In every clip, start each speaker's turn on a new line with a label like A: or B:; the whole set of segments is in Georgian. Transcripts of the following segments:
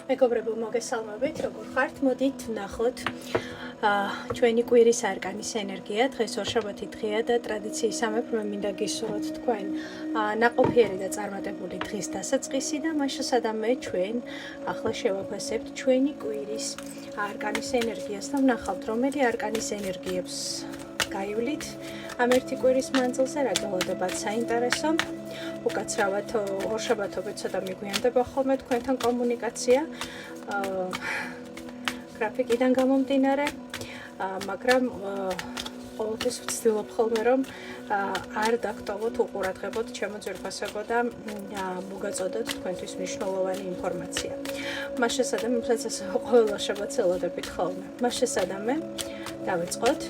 A: მეგობრებო, მოგესალმებით, როგორ ხართ? მოდით ვნახოთ ჩვენი კვირის არკანის ენერგია. დღეს ორშაბათი დღეა და ტრადიციისამებრ მე მინდა გისურვოთ თქვენ ნაყოფიერი და წარმატებული დღის დასაწყისი და მას შესადამე ჩვენ ახლა შევაფასებთ ჩვენი კვირის არკანის ენერგიას და ვნახავთ, რომელი არკანის ენერგიებს გაივლით ამ ერთი კვირის მანძილზე, რა გველოდებათ საინტერესო. უკაცრავად ორშაბათობით ცოტა მიგვიანდება ხოლმე თქვენთან კომუნიკაცია გრაფიკიდან გამომდინარე, მაგრამ ყოველთვის ვცდილობ ხოლმე რომ არ დაგტოვოთ, უყურადღებოთ ჩემო ძვირფასებო და მოგაწოდოთ თქვენთვის მნიშვნელოვანი ინფორმაცია. მას შესადამე, რასაც ყოველ შაბათს ელოდებით ხოლმე. მას შესადამე დავიწყოთ.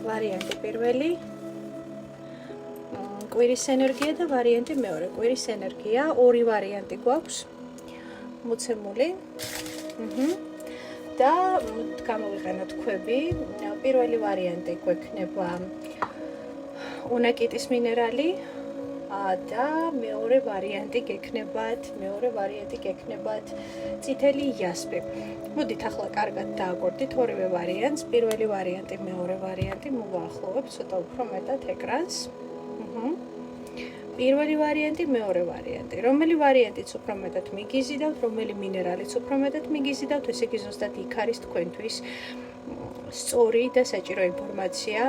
A: ვარიანტი პირველი, კვირის ენერგია და ვარიანტი მეორე. კვირის ენერგია, ორი ვარიანტი გვაქვს მოცემული. და გამოვიყენოთ ქვები. პირველი ვარიანტი გვექნება უნაკიტის მინერალი და მეორე ვარიანტი გექნებათ წითელი იასპი. მოდით ახლა კარგად დააკვირდით ორივე ვარიანტს. პირველი ვარიანტი, მეორე ვარიანტი, მოვაახლოვებ ცოტა უფრო მეტად ეკრანს. პირველი ვარიანტი, მეორე ვარიანტი. რომელი ვარიანტიც უფრო მეტად მიგიზიდავთ, რომელი მინერალიც უფრო მეტად მიგიზიდავთ, ესე იგი ზუსტად იქ არის თქვენთვის სწორი და საჭირო ინფორმაცია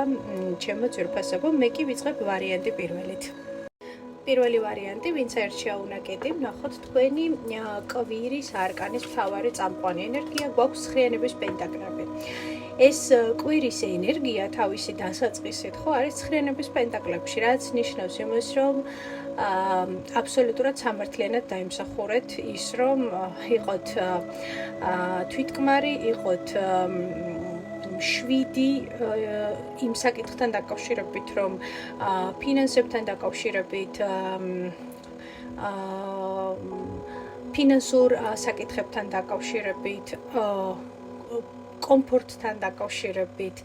A: ჩემო ძვირფასებო. მე კი ვიწყებ ვარიანტი პირველით. პირველი ვარიანტი, ვინც აირჩია უნაკეტი, ვნახოთ თქვენი კვირის არკანის მთავარი წამყვანი ენერგია, გვაქვს ცხრიანების პენტაკლები. ეს კვირის ენერგია თავისი დასაწყისით ხო არის ცხრიანების პენტაკლებში, რაც ნიშნავს იმას, რომ აბსოლუტურად სამართლიანად დაიმსახურეთ ის, რომ იყოთ თვითკმარი, იყოთ 7 იმ საკითხთან დაკავშირებით, რომ ფინანსებთან დაკავშირებით, ფინანსურ საკითხებთან დაკავშირებით, კომფორტთან დაკავშირებით,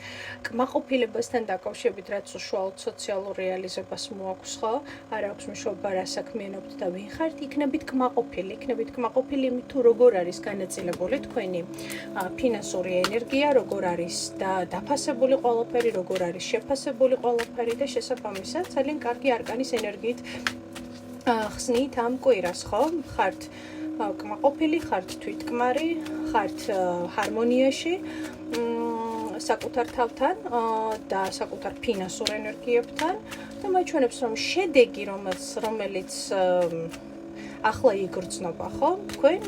A: კმაყოფილებასთან დაკავშირებით, რაც უშუალოდ სოციალურ რეალიზებას მოაქვს, ხო? არ აქვს მნიშვნელობა რა საქმიანობთ და ვინ ხართ, იქნებით კმაყოფილი იმით, თუ როგორ არის განაწილებული თქვენი ფინანსური ენერგია, როგორ არის დაფასებული ყველაფერი, როგორ არის შეფასებული ყველაფერი და შესაბამისად ძალიან კარგი არკანის ენერგიით ხსნით ამ კვირას, ხო? ხართ კმაყოფილი, ხართ თვითკმარი, ხართ ჰარმონიაში საკუთარ თავთან და საკუთარ ფინანსურ ენერგიებთან და მაჩვენებს, რომ შედეგი, რომელიც ახლა იგრძნობა, ხო? თქვენ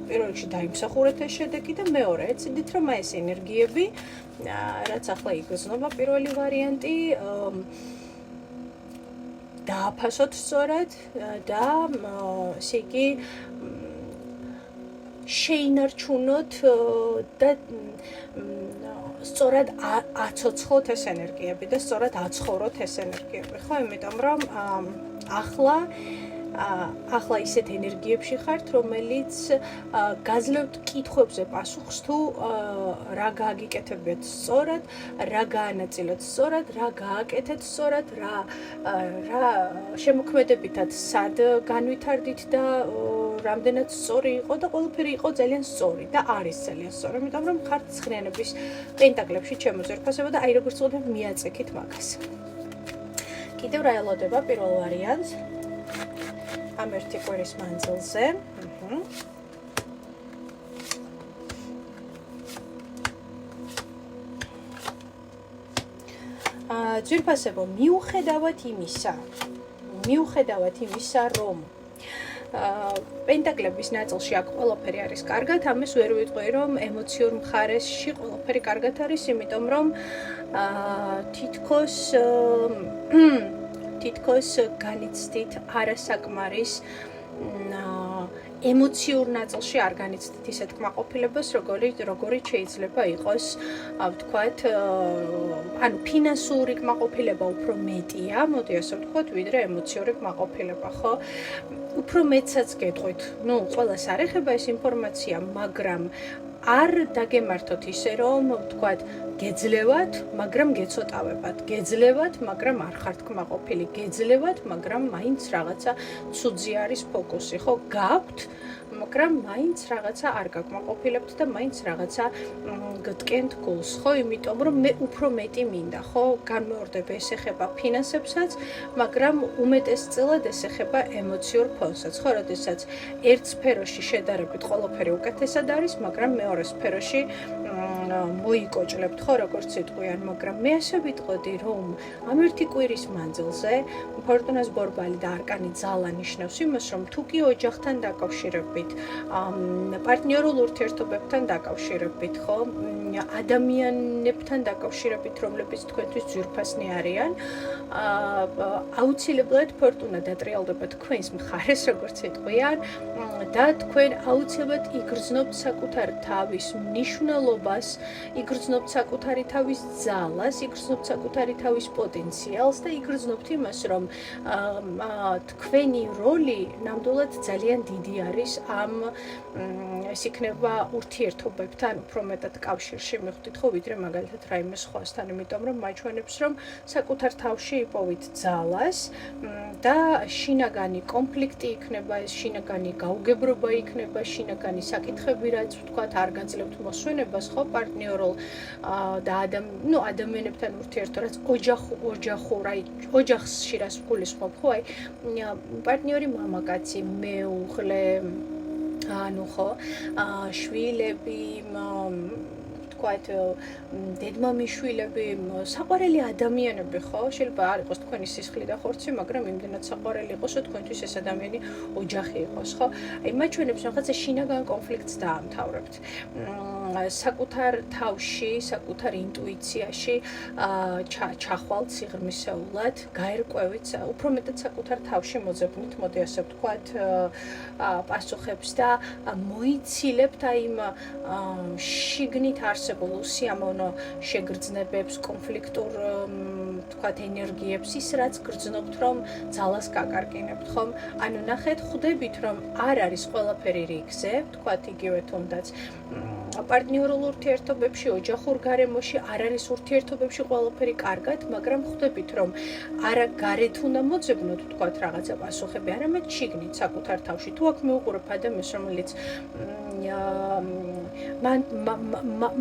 A: პირველ რიგში დაიმსახურეთ ეს შედეგი და მეორე ეციდით, რომ ეს ენერგიები, რაც ახლა იგრძნობა, პირველი ვარიანტი დააფასოთ სწორად და ესე იგი შეინარჩუნოთ და სწორად აცოცხლოთ ეს ენერგიები და სწორად აცხოვროთ ეს ენერგიები, ხო? იმიტომ რომ ახლა ისეთ ენერგიებში ხართ, რომელიც გაძლევთ კითხვებზე პასუხს, თუ რა გააგიკეთებიათ სწორად, რა გაანაწილოთ სწორად, რა გააკეთეთ სწორად, რა შემოქმედებითად სად განვითარდით და რამდენად სწორი იყო და ყველაფერი იყო ძალიან სწორი და არის ძალიან სწორი, იმიტომ რომ ხართ ცხრიანების პენტაკლებში ჩემო ძვირფასებო და აი როგორც ვთქვი, მიაწექით მაგას. კიდევ რა ელოდება პირველ ვარიანტს ამ ერთი კვირის მანძილზე. ძვირფასებო, მიუხედავად იმისა, რომ პენტაკლების ნაწილში აქ ყველაფერი არის კარგად, ამას ვერ ვიტყვი, რომ ემოციურ მხარეში ყველაფერი კარგად არის, იმიტომ რომ თითქოს განიცდით არასაკმარის ემოციურ ნაწილში არ განიცდით ისეთ კმაყოფილებას, როგორიც შეიძლება იყოს, ვთქვათ, ანუ ფინანსური კმაყოფილება უფრო მეტია, მოდი ასე ვთქვათ, ვიდრე ემოციური კმაყოფილება, ხო? უფრო მეტსაც გეტყვით. ყველას არ ეხება ეს ინფორმაცია, მაგრამ არ დაგემართოთ ისე რომ ვთქვათ გეძლევათ, მაგრამ გეცოტავებათ, გეძლევათ, მაგრამ არ ხართ კმაყოფილი, გეძლევათ, მაგრამ მაინც რაღაცა ცუძი არის ფოკუსი, ხო, გაქვთ, მაგრამ მაინც რაღაცა არ გაკმაყოფილებთ და მაინც რაღაცა გტკენთ გულს, ხო, იმიტომ რომ მე უფრო მეტი მინდა, ხო, განმეორდებ ეს ეხება ფინანსებსაც, მაგრამ უმეტესწილად ეს ეხება ემოციურ ფონსაც, ხო, როდესაც ერთ სფეროში შედარებით ყველაფერი უკეთესად არის, მაგრამ მეორე სფეროში მოიკოჭლებთ, ხო, როგორც იტყვიან, მაგრამ მე ასე ვიტყოდი, რომ ამ ერთი კვირის მანძილზე ფორტუნას ბორბალი და არკანი ძალა ნიშნავს იმას, რომ თუ კი ოჯახთან დაკავშირებით, პარტნიორულ ურთიერთობებთან დაკავშირებით, ხო, ადამიანებთან დაკავშირებით, რომლებიც თქვენთვის ძვირფასნი არიან, აუცილებლად ფორტუნა დატრიალდება თქვენს მხარეს, როგორც იტყვიან, და თქვენ აუცილებლად იგრძნობთ საკუთარ თავის მნიშვნელობას, იგრძნობთ საკუთარი თავის ძალას, იგრძნობთ საკუთარი თავის პოტენციალს და იგრძნობთ იმას, რომ თქვენი როლი ნამდვილად ძალიან დიდი არის ამ ეს იქნება ურთიერთობებთან უფრო მეტად კავშირში მიხვდით ხო, ვიდრე მაგალითად რაიმე სხვასთან, იმიტომ რომ მაჩვენებს, რომ საკუთარ თავში იპოვით ძალას და შინაგანი კონფლიქტი იქნება, ეს შინაგანი გაუგებრობა იქნება, შინაგანი საკითხები, რაც ვთქვათ, არ გაძლევთ მოსვენებას, ხო, პარტნიორულ და ადამიანებთან ურთიერთობა, რაც ოჯახურ, აი ოჯახში რას გულისხმობ, ხო, აი პარტნიორი მამაკაცი, მეუღლე, ანუ ხო, შვილები, ვთქვათ, დედმამიშვილები, საყვარელი ადამიანები, ხო? შეიძლება არ იყოს თქვენი სისხლი და ხორცი, მაგრამ იმდენად საყვარელი იყოს, რომ თქვენთვის ეს ადამიანი ოჯახი იყოს, ხო? აი, მაჩვენებს რაღაცა შინაგან კონფლიქტს დაამთავრებთ. საკუთარ თავში, საკუთარ ინტუიციაში ჩახვალთ სიღრმისეულად, გაერკვევით, უფრო მეტად საკუთარ თავში მოძებნით, მოდი ასე ვთქვათ, პასუხებს და მოიცილებთ აი იმ შიგნით არსებულ უსიამოვნო შეგრძნებებს, კონფლიქტურ, ვთქვათ, ენერგიებს, ის რაც გრძნობთ, რომ ძალას გაკარკინებთ, ხომ? ანუ ნახეთ, ხვდებით, რომ არ არის ყველაფერი რიგზე, ვთქვათ, იგივე თუნდაც პარტნიორულ ურთიერთობებში, ოჯახურ გარემოში არ არის ურთიერთობებში ყველაფერი კარგად, მაგრამ ხვდებით, რომ არა გარეთ უნდა მოძებნოთ, ვთქვათ, რაღაცა პასუხები, არამედ შიგნით საკუთარ თავში. თუ აქ მივუყურებ ადამიანს, რომელიც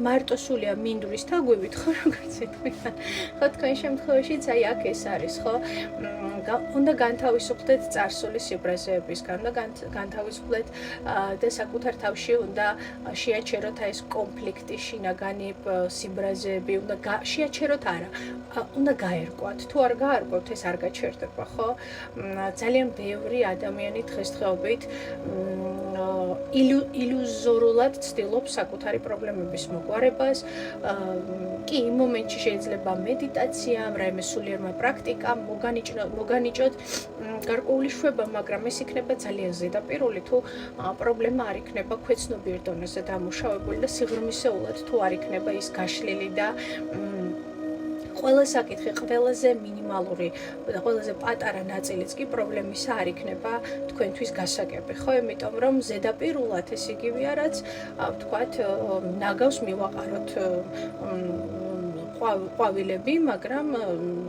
A: მარტოსულია მინდვრის თაგვივით, ხო, როგორც იტყვიან. ხო, თქვენ შემთხვევაშიც აი აქ ეს არის, ხო? უნდა განთავისუფლდეთ წარსული სიბრაზეებისგან, უნდა განთავისუფლდეთ და საკუთარ თავში უნდა შეაჩეროთ ეს კონფლიქტი, შინაგანი სიბრაზეები, უნდა შეაჩეროთ არა, უნდა გაერკვათ. თუ არ გაარკვევთ, ეს არ გაჩერდება, ხო? ძალიან ბევრი ადამიანი დღესდღეობით ილუზორულად ცდილობს საკუთარი პრობლემების მოგვარებას. კი, იმ მომენტში შეიძლება მედიტაციამ, რაიმე სულიერმა პრაქტიკამ მოგანიჭოთ გარკვეული შვება, მაგრამ ეს იქნება ძალიან ზედაპირული, თუ პრობლემა არ იქნება ქვეცნობიერ დონეზე დამუშავებული და სიღრმისეულად თუ არ იქნება ის გაშლილი და ყველა საკითხი, ყველაზე მინიმალური და ყველაზე პატარა ნაწილიც კი პრობლემისა არ იქნება თქვენთვის გასაგები, ხო? იმიტომ რომ ზედაპირულად ეს იგივეა, რაც ვთქვათ, ნაგავს მივაყაროთ ყვავილები, მაგრამ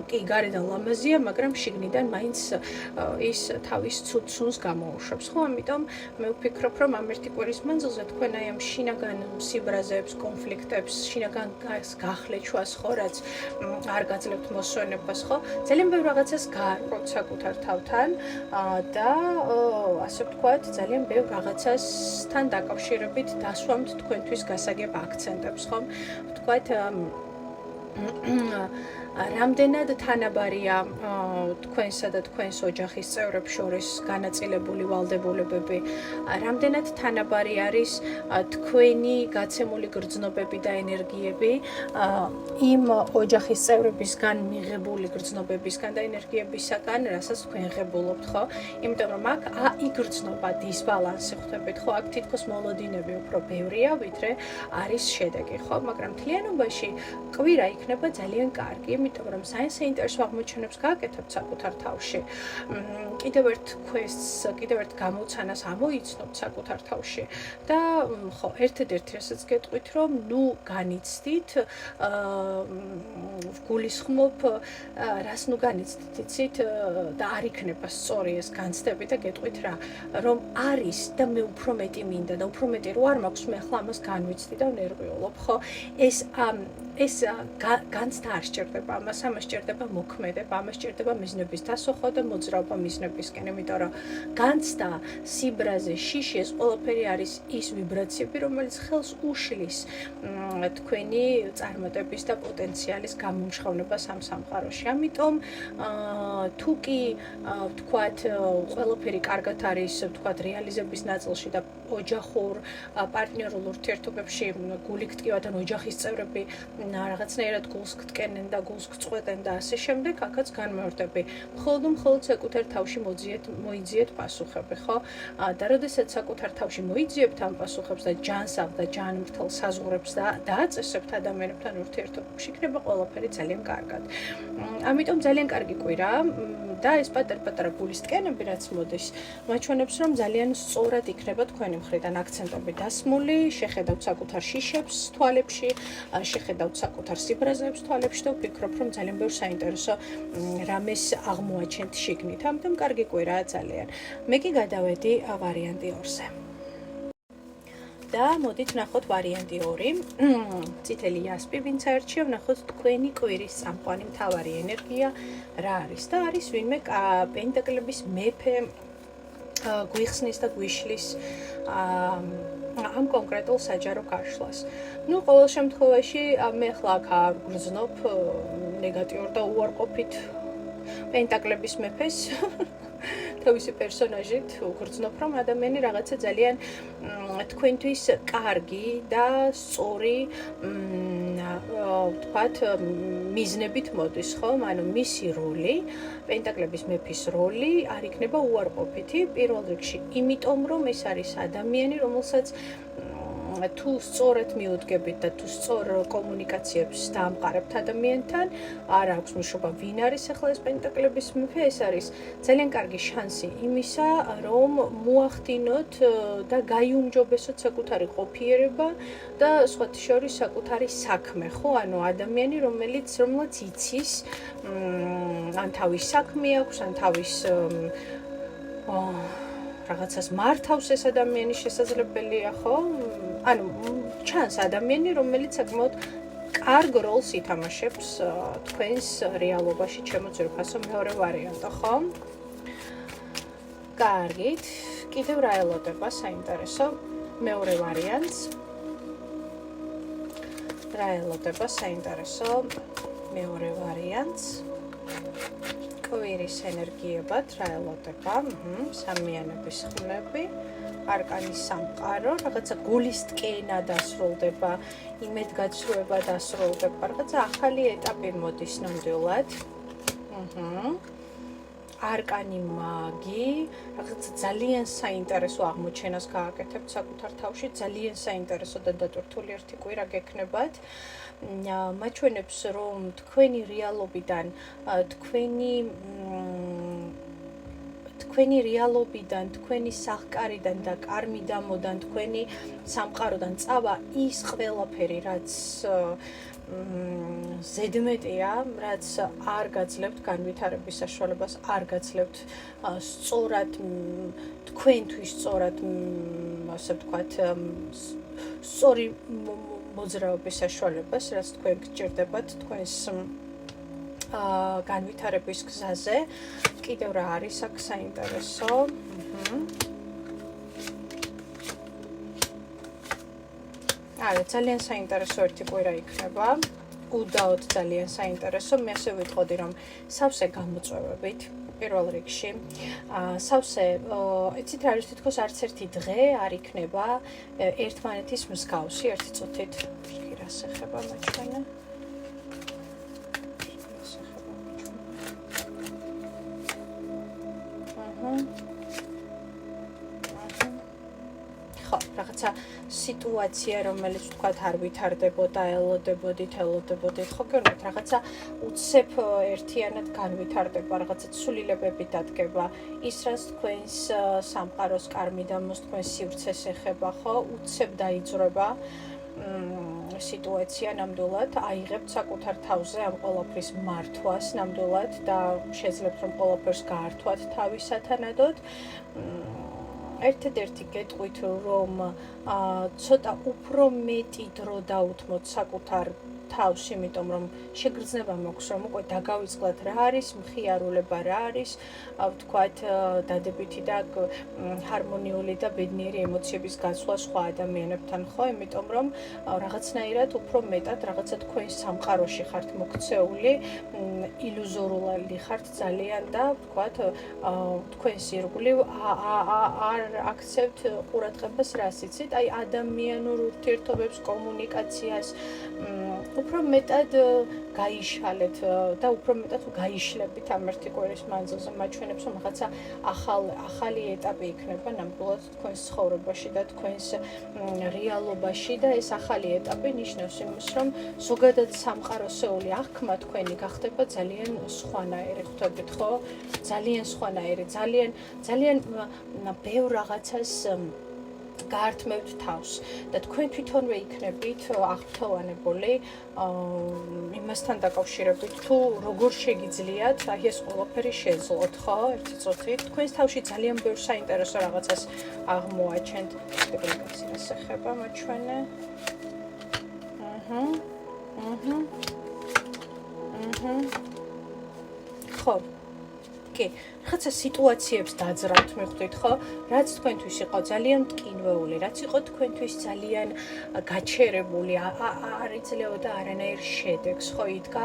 A: კი გარედან ლამაზია, მაგრამ შიგნიდან მაინც ის თავის ცუდ-ცუნს გამოუშვებს, ხო? ამიტომ მე ვფიქრობ, რომ ამ ერთი კვირის მანძილზე თქვენ აი ამ შინაგან სიბრაზეებს, კონფლიქტებს, შინაგან გახლეჩვას, ხო, რაც არ გაძლევთ მოსვენებას, ხო? ძალიან ბევრ რაღაცას გაარკვევთ საკუთარ თავთან და ასე ვთქვათ, ძალიან ბევრ რაღაცასთან დაკავშირებით დასვამთ თქვენთვის გასაგებ აქცენტებს, ხო? ვთქვათ, რამდენად თანაბარია თქვენსა და თქვენს ოჯახის წევრებს შორის განაწილებული ვალდებულებები, რამდენად თანაბარი არის თქვენი გაცემული გრძნობები და ენერგიები იმ ოჯახის წევრებისგან მიღებული გრძნობებისგან და ენერგიებისგან, რასაც თქვენ ღებულობთ, ხო? იმიტომ რომ აქ იგრძნობა დისბალანსი, ხვდებით, ხო? აქ თითქოს მოლოდინები უფრო ბევრია, ვიდრე არის შედეგი, ხო? მაგრამ მთლიანობაში კვირა იქნება იქნება ძალიან კარგი, იმიტომ რომ საინტერესო აღმოჩენებს გააკეთებთ საკუთარ თავში. კიდევ ერთ quests, კიდევ ერთ გამოცანას ამოიცნობთ საკუთარ თავში და ხო, ერთადერთი რასაც გეტყვით, რომ ნუ განიცდით, ვგულისხმობ, რას ნუ განიცდით, იცით და არ იქნება სწორი ეს განცდები და გეტყვით რა, რომ არის და მე უფრო მეტი მინდა და უფრო მეტი რო არ მაქვს, მე ახლა ამას განვიცდი და ვნერვიულობ, ხო? ეს განცდა არ სჭირდება, ამას სჭირდება მოქმედება, ამას სჭირდება მიზნების დასახვა და მოძრაობა მიზნებისკენ, იმიტომ რომ განცდა, სიბრაზე, შიში, ეს ყველაფერი არის ის ვიბრაციები, რომელიც ხელს უშლის თქვენი წარმატების და პოტენციალის გამომჟღავნებას ამ სამყაროში. ამიტომ თუ კი ვთქვათ, ყველაფერი კარგად არის, ვთქვათ, რეალიზების ნაწილში და ოჯახურ, პარტნიორულ ურთიერთობებში გული გტკივათ ან ოჯახის წევრები რაღაცნაირად გულს გტკენენ და გულს გწყვეტენ და ასე შემდეგ, აქაც განმეორდები. მხოლოდ საკუთარ თავში მოიძიეთ პასუხები, ხო? და როდესაც საკუთარ თავში მოიძიებთ ამ პასუხებს და ჯანსაღ და ჯანმრთელ საზღვრებს დააწესებთ ადამიანებთან ურთიერთობებში, იქნება ყველაფერი ძალიან კარგად. ამიტომ ძალიან კარგი კვირა და ეს პატარ-პატარა გულის ტკენები, რაც მოდის, მაჩვენებს, რომ ძალიან სწორად იქნება თქვენი მხრიდან აქცენტები დასმული, შეხედავთ საკუთარ შიშებს თვალებში, შეხედავთ საკუთარ სიბრაზეებს თვალებში და ვფიქრობ, რომ ძალიან ბევრ საინტერესო რამეს აღმოაჩენთ შიგნით. ამიტომ კარგი კვირაა ძალიან. მე კი გადავედი ვარიანტი 2-ზე. და მოდით ვნახოთ ვარიანტი 2. წითელი იასპი, ვინც აერჩია, ვნახოთ თქვენი კვირის წამყვანი მთავარი ენერგია რა არის და არის ვინმე პენტაკლების მეფე გვიხსნის და გვიშლის ამ კონკრეტულ საჯარო გაშლას. ნუ ყოველ შემთხვევაში მე ახლა აქ არ გრძნობ ნეგატიურ და უარყოფით პენტაკლების მეფეს თავისი პერსონაჟით უგრძნობ, რომ ადამიანი რაღაცა ძალიან თქვენთვის კარგი და სწორი ვთქვათ მიზნებით მოდის, ხო? ანუ მისი როლი, პენტაკლების მეფის როლი არ იქნება უარყოფითი პირველ რიგში, იმიტომ რომ ეს არის ადამიანი, რომელსაც თუ სწორად მიუდგებით და თუ სწორ კომუნიკაციებს დაამყარებთ ადამიანთან, არ აქვს მნიშვნელობა ვინ არის ახლა ეს პენტაკლების მეფე, ეს არის ძალიან კარგი შანსი იმისა, რომ მოახდინოთ და გაიუმჯობესოთ საკუთარი ყოფიერება და სხვათა შორის საკუთარი საქმე, ხო? ანუ ადამიანი, რომელიც იცის, ან თავის საქმე აქვს, ან თავის რაღაცას მართავს ეს ადამიანი შესაძლებელია, ხო? ანუ ჩანს ადამიანი, რომელიც საკმაოდ კარგ როლს ითამაშებს თქვენს რეალობაში, ჩემო ძვირფასო მეორე ვარიანტო, ხო? კარგით, კიდევ რა ელოდება საინტერესო მეორე ვარიანტს? რა ელოდება საინტერესო მეორე ვარიანტს? კვირის ენერგიებად რა ელოდება? სამიანების ხმლები, არკანის სამყარო, რაღაცა გულის ტკენა დასრულდება, იმედგაცრუება დასრულდება, რაღაცა ახალი ეტაპი მოდის ნამდვილად. არკანი მაგი, რაღაცა ძალიან საინტერესო აღმოჩენას გააკეთებთ საკუთარ თავში, ძალიან საინტერესო და დატვირთული ერთი კვირა გექნებათ. მაჩვენებს, რომ თქვენი რეალობიდან, თქვენი რეალობიდან, თქვენი სახკარიდან და კარმიდამოდან, თქვენი სამყაროდან წავა ის ყველაფერი, რაც ზედმეტია, რაც არ გაძლევთ განვითარების საშუალებას, არ გაძლევთ სწორად თქვენთვის სწორად, ასე ვთქვათ, სწორი მოძრაობის საშუალებას, რაც თქვენ გჭირდებათ თქვენს განვითარების გზაზე. კიდევ რა არის აქ საინტერესო? არა, ძალიან საინტერესო ერთი კვირა იქნება. უდაოდ ძალიან საინტერესო. მე ასე ვიტყოდი, რომ სავსე გამოწვევებით პირველ რიგში. სავსე, იცით რა არის, თითქოს არც ერთი დღე არ იქნება ერთმანეთის მსგავსი, ერთი წუთით რას ეხება მაჩვენა. ხო, რაღაცა სიტუაცია, რომელიც თქვათ არ ვითარდებოდა, ელოდებოდით, ხო გეუბნებით, რაღაცა უცებ ერთიანად განვითარდება, რაღაცა ცვლილებები დადგება, ის რაც თქვენს სამყაროს კარმიდამოს, თქვენს სივრცეს ეხება, ხო, უცებ დაიძრება სიტუაცია ნამდვილად, აიღებთ საკუთარ თავზე ამ ყველაფრის მართვას ნამდვილად და შეძლებთ რომ ყველაფერს გაართვათ თავისათანადოდ. ერთადერთი გეტყვით რომ ცოტა უფრო მეტი დრო დაუთმოთ საკუთარ თავს, იმიტომ რომ შეგრძნება მოქვს რომ უკვე დაგავიწყდათ რა არის მხიარულება, რა არის ვთქვათ დადებითი და ჰარმონიული და ბედნიერი ემოციების გაცვლა სხვა ადამიანებთან, ხო, იმიტომ რომ რაღაცნაირად უფრო მეტად რაღაცა თქვენს სამყაროში ხართ მოქცეული, ილუზორული ხართ ძალიან და ვთქვათ თქვენს ირგვლივ არ აქცევთ ყურადღებას რას იცით, აი ადამიანურ ურთიერთობებს, კომუნიკაციას უფრო მეტად გაიშალეთ და უფრო მეტად გაიშლებით ამ ერთი კვირის მანძილზე, მაჩვენებს რომ რაღაცა ახალი ეტაპი იქნება ნამდვილად თქვენს ცხოვრებაში და თქვენს რეალობაში და ეს ახალი ეტაპი ნიშნავს იმას, რომ ზოგადად სამყაროსეული აღქმა თქვენი გახდება ძალიან სხვანაირი, ხვდებით ხო? ძალიან სხვანაირი, ძალიან ბევრ რაღაცას გაართმევთ თავს და თქვენ თვითონვე იქნებით აღფრთოვანებული იმასთან დაკავშირებით, თუ როგორ შეგიძლიათ აი ეს ყველაფერი შეძლოთ, ხო? ერთი წუთით თქვენს თავში ძალიან ბევრ საინტერესო რაღაცას აღმოაჩენთ. რას ეხება მაჩვენე? ხო. რაღაცა სიტუაციებს დაძრავთ, მიხვდით ხო? რაც თქვენთვის იყო ძალიან მტკინვეული, რაც იყო თქვენთვის ძალიან გაჩერებული, არ იძლეოდა არანაირ შედეგს, ხო, იდგა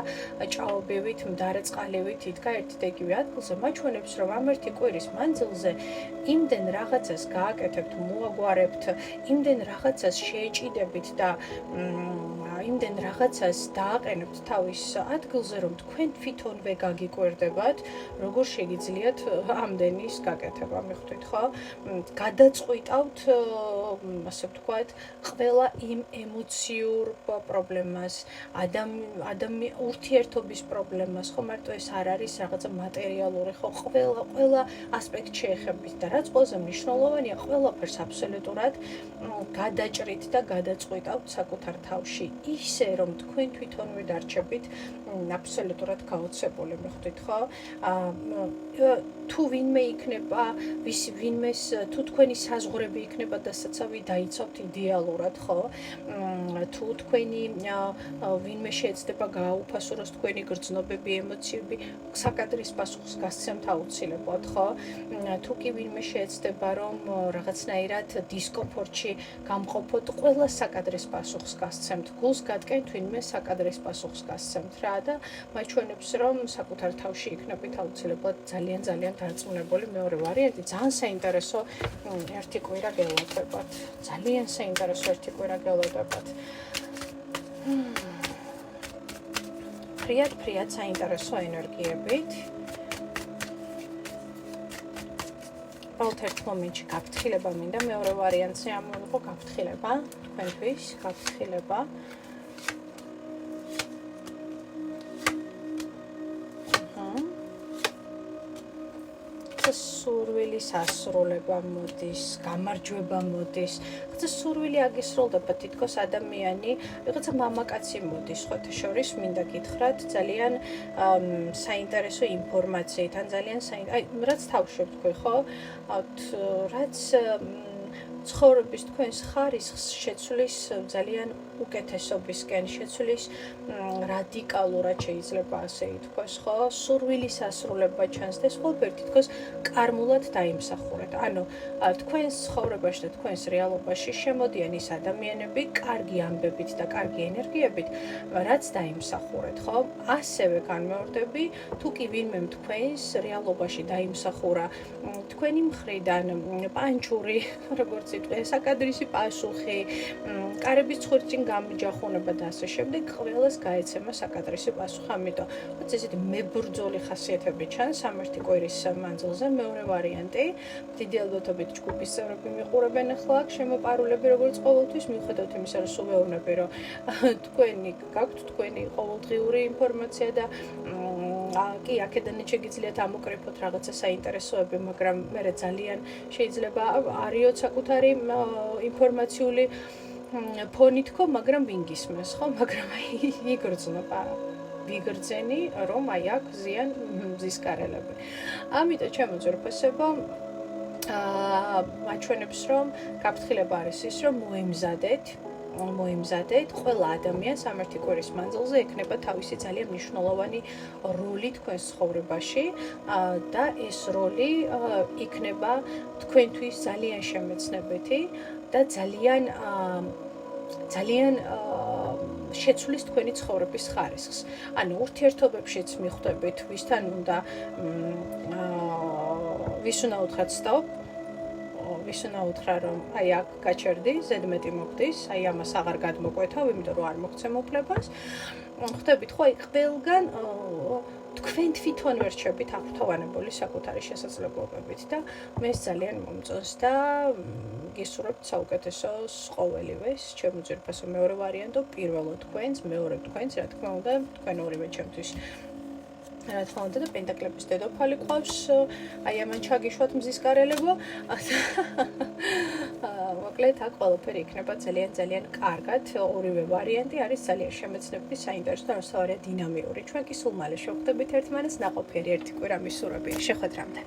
A: ჭაობივით, მდარე წყალივით, იდგა ერთი და იგივე ადგილზე, მაჩვენებს რომ ამ ერთი კვირის მანძილზე იმდენ რაღაცას გააკეთებთ, მოაგვარებთ, იმდენ რაღაცას შეეჭიდებით და იმდენ რაღაცას დააყენებთ თავის ადგილზე, რომ თქვენ თვითონვე გაგიკვირდებათ, როგორ შეგიძლიათ ამდენის გაკეთება, მიხვდით ხო? გადაწყვიტავთ, ასე ვთქვათ, ყველა იმ ემოციურ პრობლემას, ურთიერთობის პრობლემას, ხო, მარტო ეს არ არის რაღაცა მატერიალური, ხო, ყველა ასპექტ შეეხებით და რაც ყველაზე მნიშვნელოვანია, ყველაფერს აბსოლუტურად გადაჭრით და გადაწყვიტავთ საკუთარ თავში. ისე რომ თქვენ თვითონვე დარჩებით აბსოლუტურად გაოცებული, მიხვდით ხო? თუ ვინმე იქნება, ვინმეს თუ თქვენი საზღვრები იქნება დასაცავი დაიცავთ იდეალურად, ხო? თუ თქვენი ვინმე შეეცდება გააუფასუროს თქვენი გრძნობები, ემოციები, საკადრის პასუხს გასცემთ აუცილებლად, ხო? თუ კი ვინმე შეეცდება რომ რაღაცნაირად დისკომფორტში გამყოფოთ, ყველა საკადრის პასუხს გასცემთ, გულს გატკენთ ვინმე საკადრის პასუხს გასცემთ რა და მაჩვენებს რომ საკუთარ თავში იქნებით აუცილებლად ძალიან დარწმუნებული. მეორე ვარიანტი, ძალიან საინტერესო ერთი კვირა გელოდებათ. ძალიან საინტერესო ერთი კვირა გელოდებათ. ფრიად საინტერესო ენერგიებით. ბოლთ ერთ მომენტში გაფრთხილება მინდა, მეორე ვარიანტზე ამოიღო გაფრთხილება, თქვენთვის გაფრთხილება. სურვილის ასრულება მოდის, გამარჯვება მოდის, რაღაცა სურვილი აგისრულდება, თითქოს ადამიანი, რაღაცა მამაკაცი მოდის, ხოთა შორის მინდა გითხრათ, ძალიან საინტერესო ინფორმაციით, ან ძალიან რაც თავში ვთქვი, ხო? რაც ცხოვრების თქვენს ხარისხს შეცვლის ძალიან უკეთესობისკენ, შეცვლის რადიკალურად შეიძლება ასე ითქვას, ხო? სურვილის ასრულება ჩანს და ეს ყველაფერი თითქოს კარმულად დაიმსახურეთ. ანუ თქვენს ცხოვრებაში და თქვენს რეალობაში შემოდიან ის ადამიანები, კარგი ამბებით და კარგი ენერგიებით, რაც დაიმსახურეთ, ხო? ასევე განმეორდები, თუ კი ვინმე თქვენს რეალობაში დაიმსახურა თქვენი მხრიდან პანჩური, როგორც სიტყვია, საკადრისი პასუხი, კარების ცხვრწინ გამიჯახუნება და ასე შემდეგ, ყველას გაეცემა საკადრისი პასუხი. ამიტომ ესეთი მებრძოლი ხასიათები ჩანს სამერთი კვირის მანძილზე. მეორე ვარიანტი, დიდი ალბათობით ჯგუფის წევრები მიყურებენ ახლა აქ შემოპარულები როგორც ყოველთვის, მიუხედავად იმისა, რომ სულ ვეუბნები, რომ თქვენი გაქვთ თქვენი ყოველდღიური ინფორმაცია და კი, აქედან შეგიძლიათ ამოკრიფოთ რაღაცა საინტერესოები, მაგრამ მე ძალიან შეიძლება არიოთ საკუთარი ინფორმაციული ფონი თქო, მაგრამ ვინ გისმენს, ხო? მაგრამ იგრძნობა ვიგრძენი, რომ აი აქ ზიან მზისკარელები. ამიტომ ჩემო ძვირფასებო, მაჩვენებს, რომ გაფრთხილება არის ის, რომ მოიმზადეთ, ყველა ადამიანს სამერთი კვირის მანძილზე ექნება თავისი ძალიან მნიშვნელოვანი როლი თქვენს ცხოვრებაში და ეს როლი იქნება თქვენთვის ძალიან შემეცნებითი და ძალიან შეცვლის თქვენი ცხოვრების ხარისხს. ანუ ურთიერთობებშიც მიხვდებით, ვისთან უნდა ვის უნდა უთხრათ stop, ვის უნდა უთხრა, რომ აი აქ გაჩერდი, ზედმეტი მოგდის, აი ამას აღარ გადმოკვეთავ, იმიტომ რომ არ მოგცემ უფლებას. ხვდებით ხო, აი ყველგან თქვენ თვითონ ვერ რჩებით აღფრთოვანებული საკუთარი შესაძლებლობებით და მე ძალიან მომწონს და გისურვებთ საუკეთესოს ყოველივეს. ჩემო ძვირფასო მეორე ვარიანტო, პირველად თქვენს, მეორე თქვენს, რა თქმა უნდა, თქვენ ორივე ჩემთვის რა თქმა უნდა და პენტაკლების დედოფალი ყავს, აი ამან ჩაგიშვათ მზისკარელებო. მოკლედ აქ ყველაფერი იქნება ძალიან კარგად. ორივე ვარიანტი არის ძალიან შემეცნებითი, საინტერესო და არასდროს დინამიური. ჩვენ კი სულ მალე შევხვდებით ერთმანეთს, ნაყოფიერი ერთი კვირა მისურვებია. შეხვედრამდე.